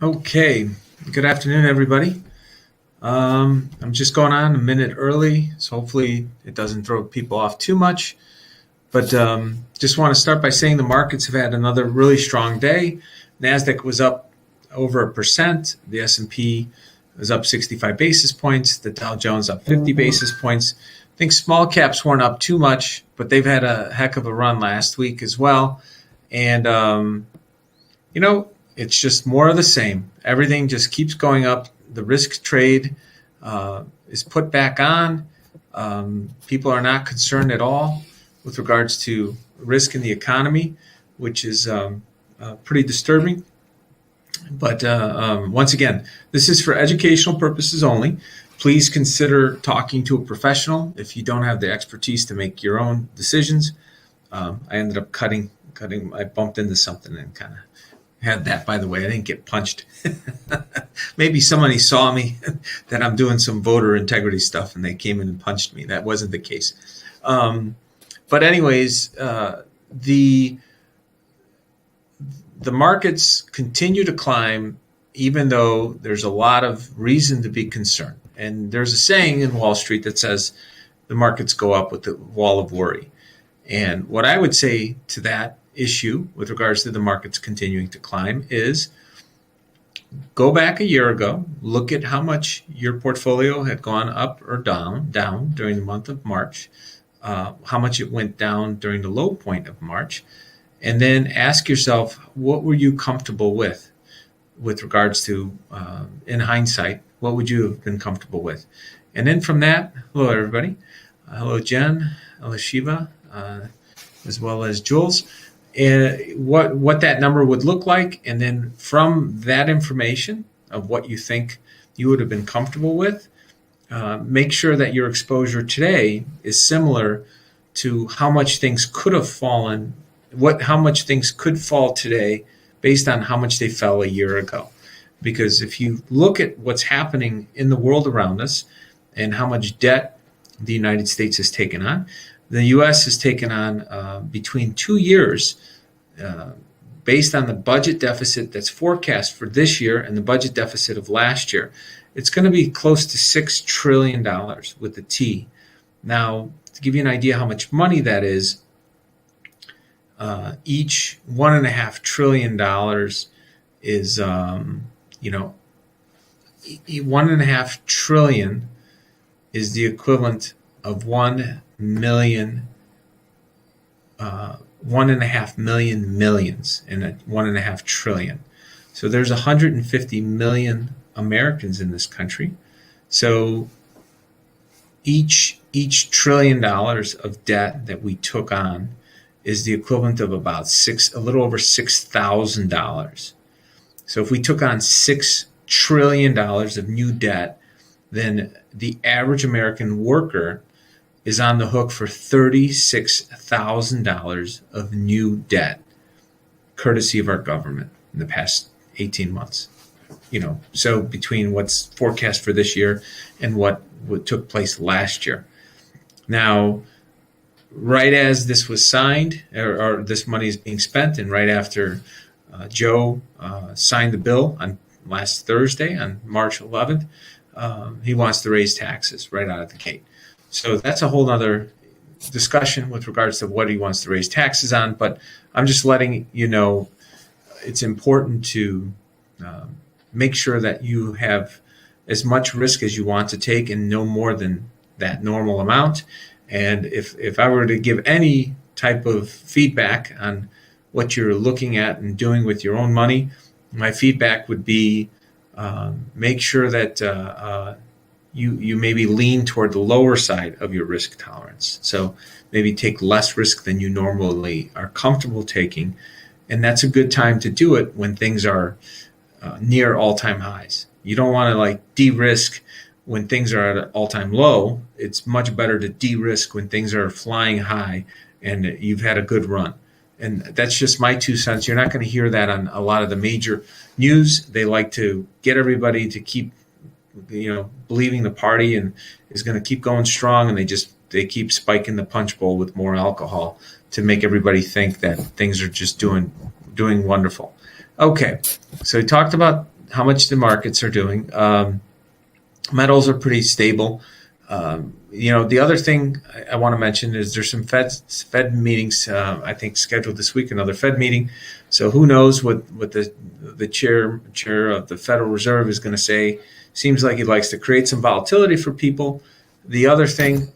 Okay, good afternoon, everybody. I'm just going on a minute early, so hopefully it doesn't throw people off too much. But just want to start by saying the markets have had another really strong day. Nasdaq was up over 1%. The S&P was up 65 basis points. The Dow Jones up 50 basis points. I think small caps weren't up too much, but they've had a heck of a run last week as well. And you know, it's just more of the same. Everything just keeps going up. The risk trade is put back on. People are not concerned at all with regards to risk in the economy, which is pretty disturbing. But once again, this is for educational purposes only. Please consider talking to a professional if you don't have the expertise to make your own decisions. I ended up cutting. I bumped into something and kind of had that, by the way. I didn't get punched. Maybe somebody saw me that I'm doing some voter integrity stuff and they came in and punched me. That wasn't the case. But anyways, the markets continue to climb even though there's a lot of reason to be concerned. And there's a saying in Wall Street that says the markets go up with the wall of worry. And what I would say to that issue with regards to the markets continuing to climb is go back a year ago, look at how much your portfolio had gone up or down during the month of March, how much it went down during the low point of March, and then ask yourself, what were you comfortable with regards to, in hindsight, what would you have been comfortable with? And then from that, hello everybody, hello Jen, hello Shiva, as well as Jules. What that number would look like, and then from that information of what you think you would have been comfortable with, make sure that your exposure today is similar to how much things could have fallen, how much things could fall today based on how much they fell a year ago. Because if you look at what's happening in the world around us and how much debt the United States has taken on, the U.S. has taken on between 2 years, based on the budget deficit that's forecast for this year and the budget deficit of last year, it's going to be close to $6 trillion with the T. Now, to give you an idea how much money that is, each $1.5 trillion is, $1.5 trillion is the equivalent of 1.5 million millions in a 1.5 trillion. So there's 150 million Americans in this country. So each $1 trillion of debt that we took on is the equivalent of about a little over $6,000. So if we took on $6 trillion of new debt, then the average American worker is on the hook for $36,000 of new debt, courtesy of our government in the past 18 months. So between what's forecast for this year and what took place last year. Now, right as this was signed, or this money is being spent, and right after Joe signed the bill on last Thursday, on March 11th, he wants to raise taxes right out of the gate. So that's a whole other discussion with regards to what he wants to raise taxes on. But I'm just letting you know it's important to make sure that you have as much risk as you want to take and no more than that normal amount. And if I were to give any type of feedback on what you're looking at and doing with your own money, my feedback would be make sure that you maybe lean toward the lower side of your risk tolerance. So maybe take less risk than you normally are comfortable taking. And that's a good time to do it when things are near all-time highs. You don't want to de-risk when things are at an all-time low. It's much better to de-risk when things are flying high and you've had a good run. And that's just my 2 cents. You're not going to hear that on a lot of the major news. They like to get everybody to keep believing the party and is going to keep going strong, and they keep spiking the punch bowl with more alcohol to make everybody think that things are just doing wonderful. Okay, so we talked about how much the markets are doing. Metals are pretty stable. The other thing I want to mention is there's some Fed meetings, I think, scheduled this week, another Fed meeting. So who knows what the chair of the Federal Reserve is going to say. Seems like he likes to create some volatility for people. The other thing,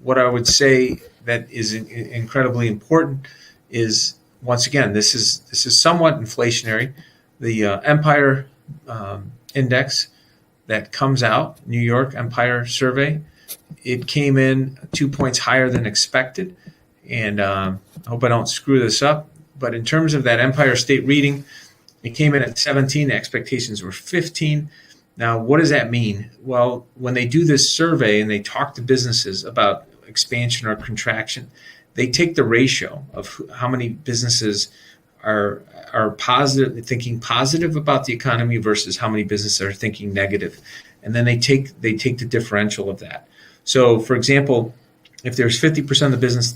what I would say that is incredibly important is, once again, this is somewhat inflationary. The Empire Index that comes out, New York Empire Survey, it came in 2 points higher than expected. And I hope I don't screw this up, but in terms of that Empire State reading, it came in at 17. The expectations were 15. Now, what does that mean? Well, when they do this survey and they talk to businesses about expansion or contraction, they take the ratio of how many businesses are positive, thinking positive about the economy versus how many businesses are thinking negative, and then they take the differential of that. So, for example, if there's 50% of the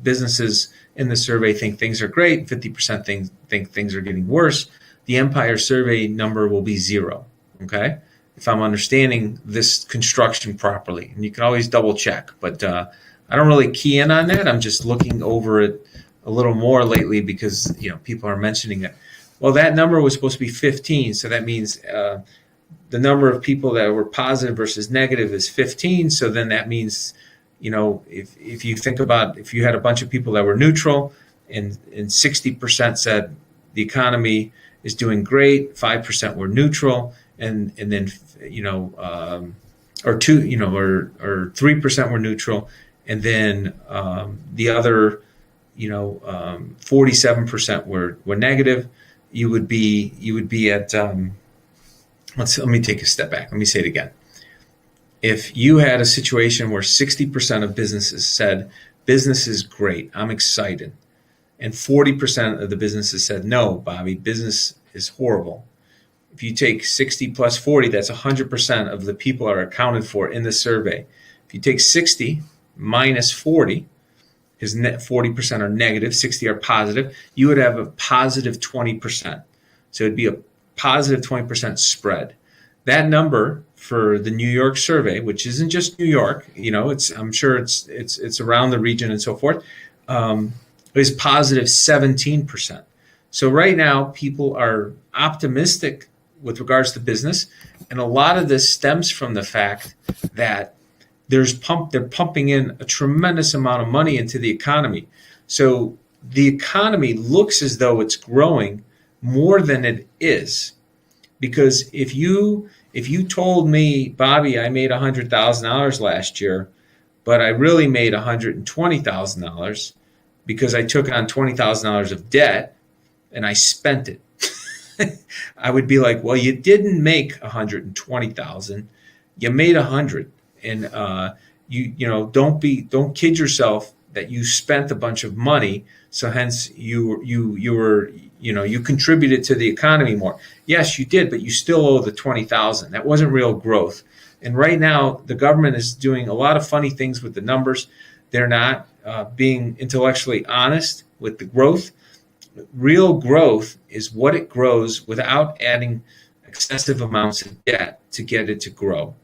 businesses in the survey think things are great, 50% think things are getting worse, the Empire Survey number will be 0. Okay, if I'm understanding this construction properly, and you can always double check, but I don't really key in on that. I'm just looking over it a little more lately because people are mentioning it. Well, that number was supposed to be 15, so that means the number of people that were positive versus negative is 15. So then that means, if you think about, if you had a bunch of people that were neutral and 60% said the economy is doing great, 5% were neutral, and then or 3% were neutral, and then the other 47% were negative, you would be at let me take a step back. Let me say it again. If you had a situation where 60% of businesses said business is great, I'm excited, and 40% of the businesses said no, Bobby, business is horrible. If you take 60 plus 40, that's 100% of the people are accounted for in the survey. If you take 60 minus 40, because 40% are negative, 60 are positive, you would have a positive 20%. So it'd be a positive 20% spread. That number for the New York survey, which isn't just New York, I'm sure it's around the region and so forth, is positive 17%. So right now, people are optimistic with regards to business, and a lot of this stems from the fact that they're pumping in a tremendous amount of money into the economy. So the economy looks as though it's growing more than it is. Because if you told me, Bobby, I made $100,000 last year, but I really made $120,000 because I took on $20,000 of debt and I spent it, I would be like, well, you didn't make $120,000, you made $100,000, and don't kid yourself that you spent a bunch of money, so hence you contributed to the economy more. Yes, you did, but you still owe the $20,000. That wasn't real growth. And right now, the government is doing a lot of funny things with the numbers. They're not being intellectually honest with the growth. Real growth is what it grows without adding excessive amounts of debt to get it to grow.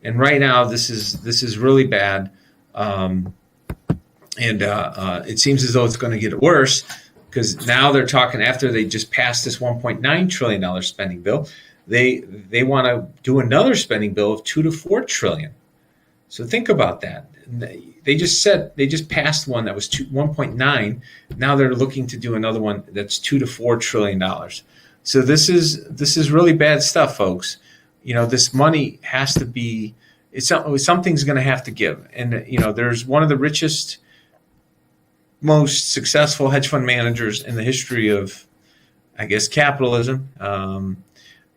And right now, this is really bad. It seems as though it's going to get worse, because now they're talking, after they just passed this $1.9 trillion spending bill, they want to do another spending bill of $2 to $4 trillion. So think about that. They just passed one that was 1.9. Now they're looking to do another one that's $2 to $4 trillion. So this is really bad stuff, folks. This money has to be. Something's going to have to give. And there's one of the richest, most successful hedge fund managers in the history of, I guess, capitalism.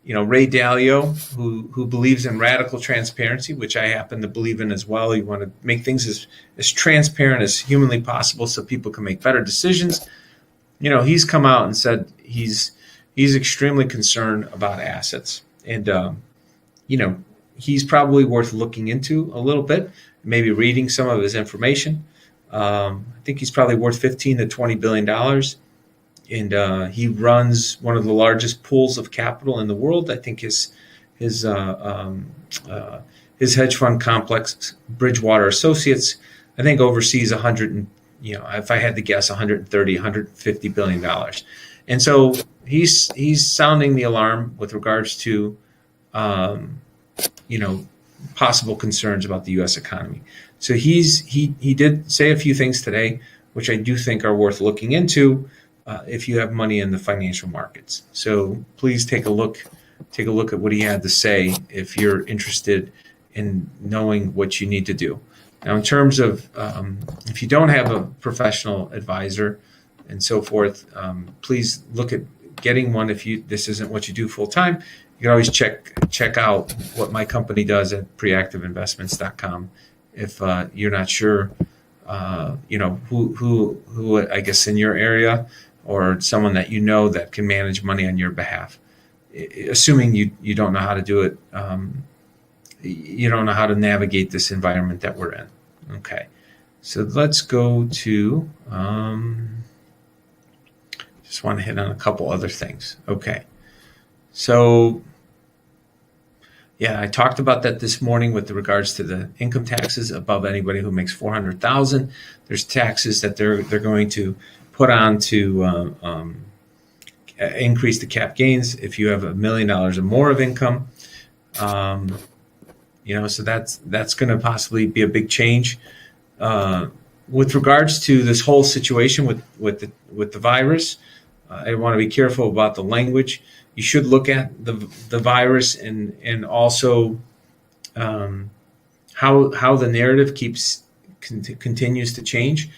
Ray Dalio, who believes in radical transparency, which I happen to believe in as well. You want to make things as transparent as humanly possible so people can make better decisions. He's come out and said he's extremely concerned about assets, and he's probably worth looking into a little bit, maybe reading some of his information. I think he's probably worth $15 to $20 billion. he runs one of the largest pools of capital in the world. I think his his hedge fund complex, Bridgewater Associates, I think oversees 100 and, if I had to guess, 130, 150 billion dollars. And so he's sounding the alarm with regards to possible concerns about the U.S. economy. So he did say a few things today, which I do think are worth looking into if you have money in the financial markets. So please take a look at what he had to say if you're interested in knowing what you need to do. Now, in terms of if you don't have a professional advisor and so forth, please look at getting one. If this isn't what you do full time, you can always check out what my company does at preactiveinvestments.com. If you're not sure, who I guess in your area or someone that that can manage money on your behalf, assuming you don't know how to do it. You don't know how to navigate this environment that we're in. Okay, so let's go to, just want to hit on a couple other things. Okay, so yeah, I talked about that this morning with regards to the income taxes above anybody who makes $400,000. There's taxes that they're going to put on to increase the cap gains if you have $1 million or more of income. So that's going to possibly be a big change. With regards to this whole situation with the virus, I want to be careful about the language. You should look at the virus and also how the narrative continues to change.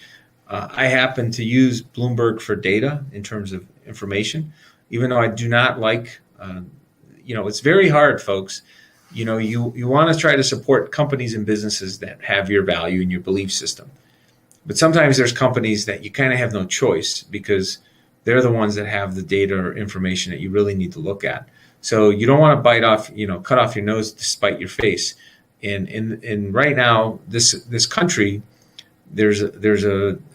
I happen to use Bloomberg for data in terms of information, even though I do not like. It's very hard, folks. You want to try to support companies and businesses that have your value and your belief system. But sometimes there's companies that you kind of have no choice because they're the ones that have the data or information that you really need to look at. So you don't want to cut off your nose to spite your face. And right now, this country, there's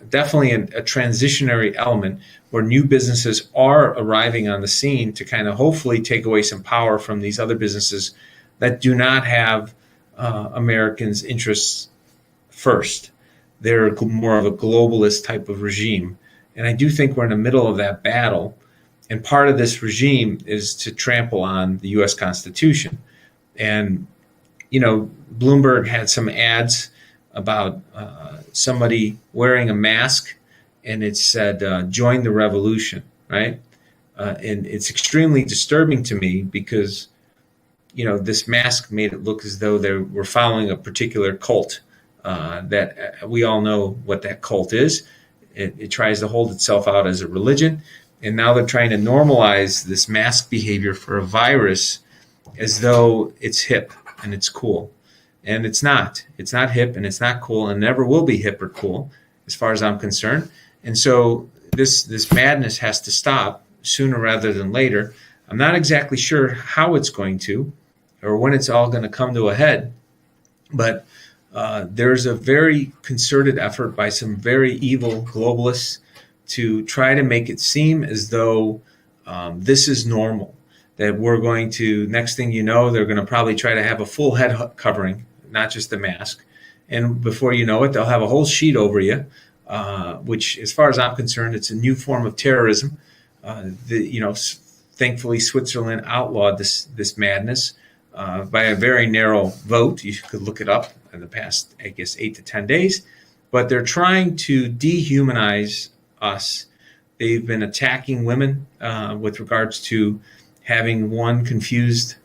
definitely a transitionary element where new businesses are arriving on the scene to kind of hopefully take away some power from these other businesses that do not have Americans' interests first. They're more of a globalist type of regime. And I do think we're in the middle of that battle. And part of this regime is to trample on the U.S. Constitution. And, Bloomberg had some ads about somebody wearing a mask, and it said, join the revolution, right? And it's extremely disturbing to me because this mask made it look as though they were following a particular cult that we all know what that cult is. It tries to hold itself out as a religion. And now they're trying to normalize this mask behavior for a virus as though it's hip and it's cool. And it's not. It's not hip and it's not cool and never will be hip or cool as far as I'm concerned. And so this madness has to stop sooner rather than later. I'm not exactly sure how it's going to or when it's all going to come to a head. But there's a very concerted effort by some very evil globalists to try to make it seem as though this is normal, that we're going to, next thing you know, they're going to probably try to have a full head covering, not just a mask. And before you know it, they'll have a whole sheet over you, which, as far as I'm concerned, it's a new form of terrorism. Thankfully, Switzerland outlawed this madness by a very narrow vote. You could look it up in the past, I guess, 8 to 10 days. But they're trying to dehumanize us. They've been attacking women with regards to having one confused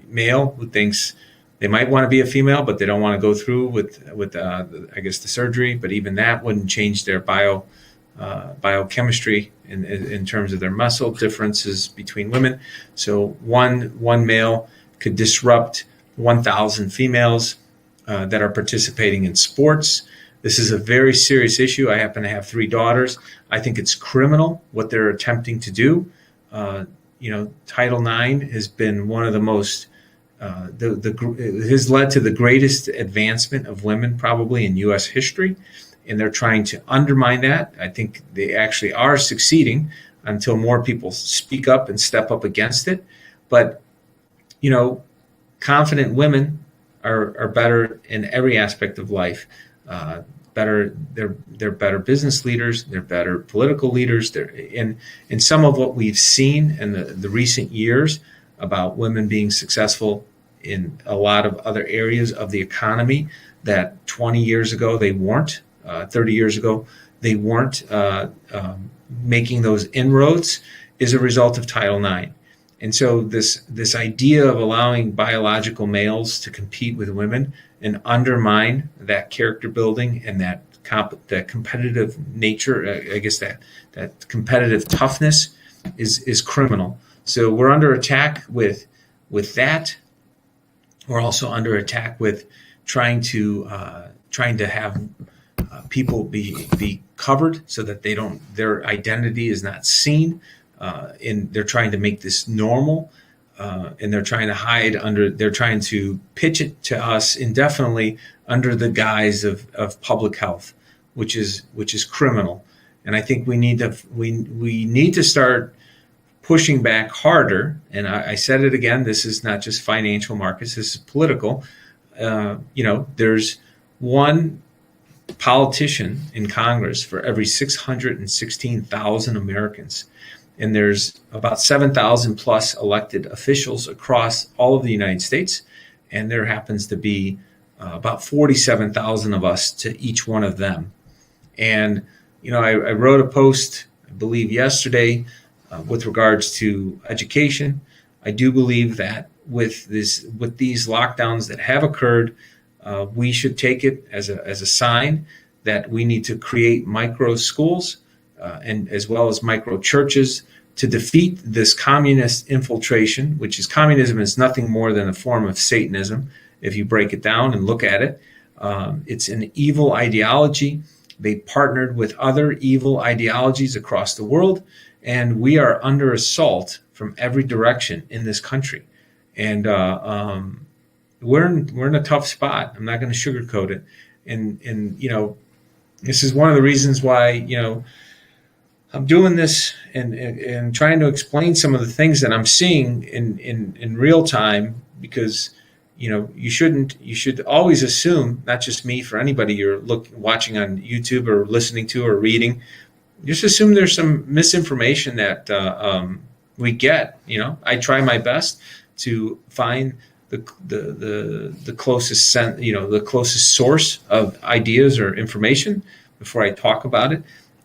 male who thinks they might want to be a female, but they don't want to go through with I guess, the surgery. But even that wouldn't change their biochemistry in terms of their muscle differences between women. So one male could disrupt 1,000 females that are participating in sports. This is a very serious issue. I happen to have 3 daughters. I think it's criminal what they're attempting to do. Title IX has been one of the most has led to the greatest advancement of women probably in U.S. history. and they're trying to undermine that. I think they actually are succeeding until more people speak up and step up against it. But, confident women are better in every aspect of life. They're better business leaders. They're better political leaders. They're in some of what we've seen in the recent years about women being successful in a lot of other areas of the economy that 20 years ago they weren't. 30 years ago they weren't making those inroads is a result of Title IX. And so this idea of allowing biological males to compete with women and undermine that character building and that competitive nature, I guess that competitive toughness is criminal. So we're under attack with that. We're also under attack with trying to have people be covered so that their identity is not seen. And they're trying to make this normal, and they're trying to they're trying to pitch it to us indefinitely under the guise of public health, which is criminal. And I think we need to start pushing back harder. And I said it again, this is not just financial markets, this is political. There's one politician in Congress for every 616,000 Americans. And there's about 7,000 plus elected officials across all of the United States. And there happens to be about 47,000 of us to each one of them. And, I wrote a post, I believe yesterday, with regards to education. I do believe that with these lockdowns that have occurred, we should take it as a sign that we need to create micro schools and as well as micro churches to defeat this communist infiltration, which is communism is nothing more than a form of Satanism. If you break it down and look at it, it's an evil ideology. They partnered with other evil ideologies across the world, and we are under assault from every direction in this country. And we're in a tough spot. I'm not going to sugarcoat it. And this is one of the reasons why I'm doing this and trying to explain some of the things that I'm seeing in real time, because you should always assume, not just me, for anybody you're watching on YouTube or listening to or reading, just assume there's some misinformation that we get. I try my best to find the closest the closest source of ideas or information before I talk about it.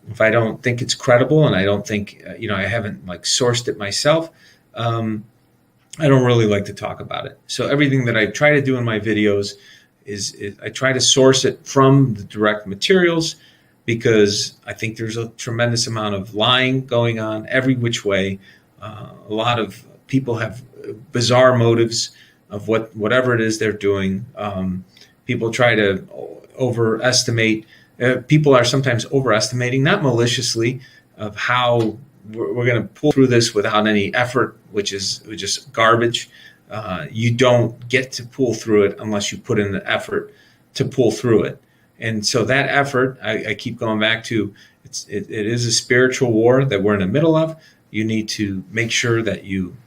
If I don't think it's credible and I don't think I haven't sourced it myself, I don't really like to talk about it. So everything that I try to do in my videos is I try to source it from the direct materials, because I think there's a tremendous amount of lying going on every which way. A lot of people have bizarre motives of whatever it is they're doing. People try to overestimate. People are sometimes overestimating, not maliciously, of how we're going to pull through this without any effort, which is just garbage. You don't get to pull through it unless you put in the effort to pull through it. And so that effort, I keep going back to, it is a spiritual war that we're in the middle of. You need to make sure that you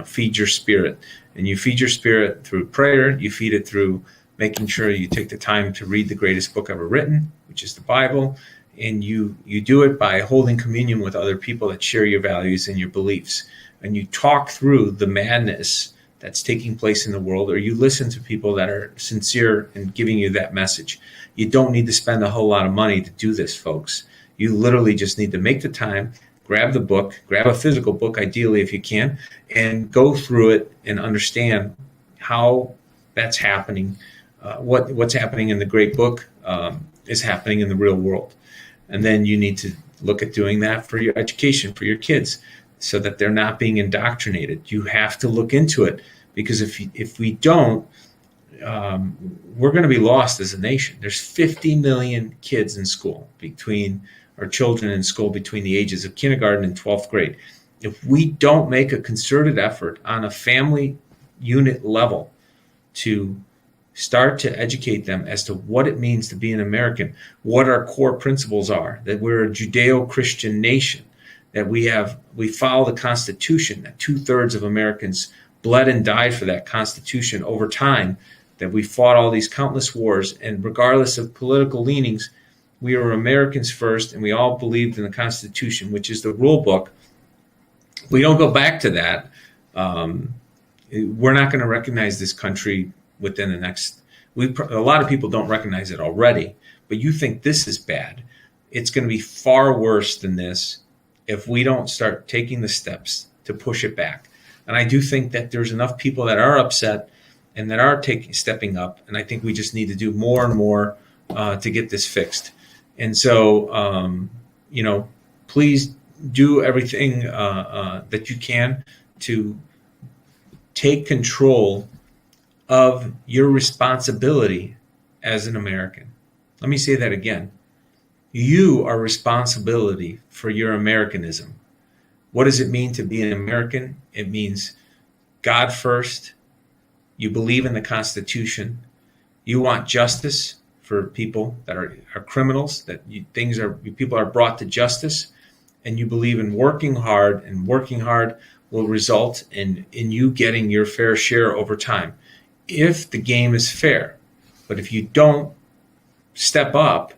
feed your spirit. And you feed your spirit through prayer. You feed it through making sure you take the time to read the greatest book ever written, which is the Bible. And you do it by holding communion with other people that share your values and your beliefs. And you talk through the madness that's taking place in the world, or you listen to people that are sincere in giving you that message. You don't need to spend a whole lot of money to do this, folks. You literally just need to make the time, grab the book, grab a physical book, ideally if you can, and go through it and understand how that's happening. What's happening in the great book is happening in the real world. And then you need to look at doing that for your education, for your kids, so that they're not being indoctrinated. You have to look into it, because if we don't, we're going to be lost as a nation. There's 50 million kids in school children in school between the ages of kindergarten and 12th grade. If we don't make a concerted effort on a family unit level to Start to educate them as to what it means to be an American, what our core principles are, that we're a Judeo-Christian nation, that we follow the Constitution, that 2/3 of Americans bled and died for that Constitution over time, that we fought all these countless wars, and regardless of political leanings, we were Americans first, and we all believed in the Constitution, which is the rule book. We don't go back to that. We're not going to recognize this country within the next. A lot of people don't recognize it already, but you think this is bad. It's going to be far worse than this if we don't start taking the steps to push it back. And I do think that there's enough people that are upset and that are stepping up. And I think we just need to do more and more to get this fixed. And so, please do everything that you can to take control of your responsibility as an American. Let me say that again. You are responsibility for your Americanism. What does it mean to be an American? It means God first. You believe in the Constitution. You want justice for people that are criminals, that people are brought to justice, and you believe in working hard, and working hard will result in you getting your fair share over time, if the game is fair. But if you don't step up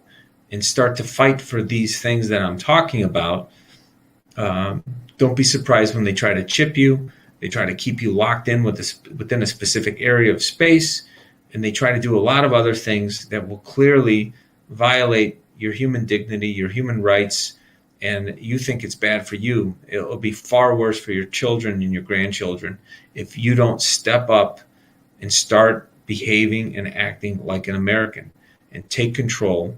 and start to fight for these things that I'm talking about, don't be surprised when they try to chip you. They try to keep you locked in within a specific area of space, and they try to do a lot of other things that will clearly violate your human dignity, your human rights, and you think it's bad for you. It'll be far worse for your children and your grandchildren if you don't step up and start behaving and acting like an American and take control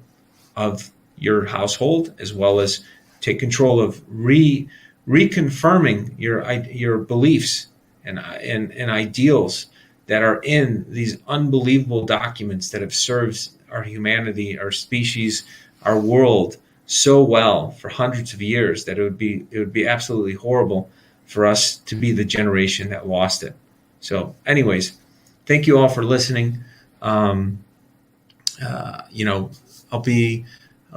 of your household, as well as take control of reconfirming your beliefs and ideals that are in these unbelievable documents that have served our humanity, our species, our world so well for hundreds of years, that it would be absolutely horrible for us to be the generation that lost it. So anyways, thank you all for listening. I'll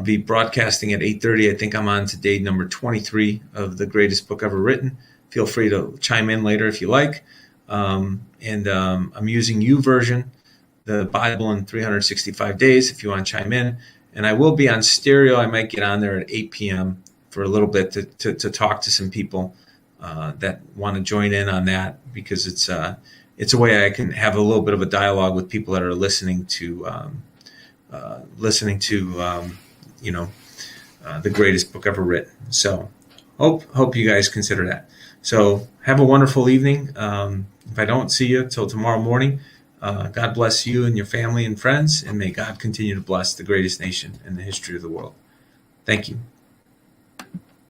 be broadcasting at 8:30. I think I'm on to day number 23 of The Greatest Book Ever Written. Feel free to chime in later if you like. I'm using YouVersion, the Bible in 365 days, if you want to chime in. And I will be on stereo. I might get on there at 8 p.m. for a little bit to talk to some people that want to join in on that, because it's a way I can have a little bit of a dialogue with people that are listening to The Greatest Book Ever Written. So hope you guys consider that. So have a wonderful evening. If I don't see you till tomorrow morning, God bless you and your family and friends, and may God continue to bless the greatest nation in the history of the world. Thank you.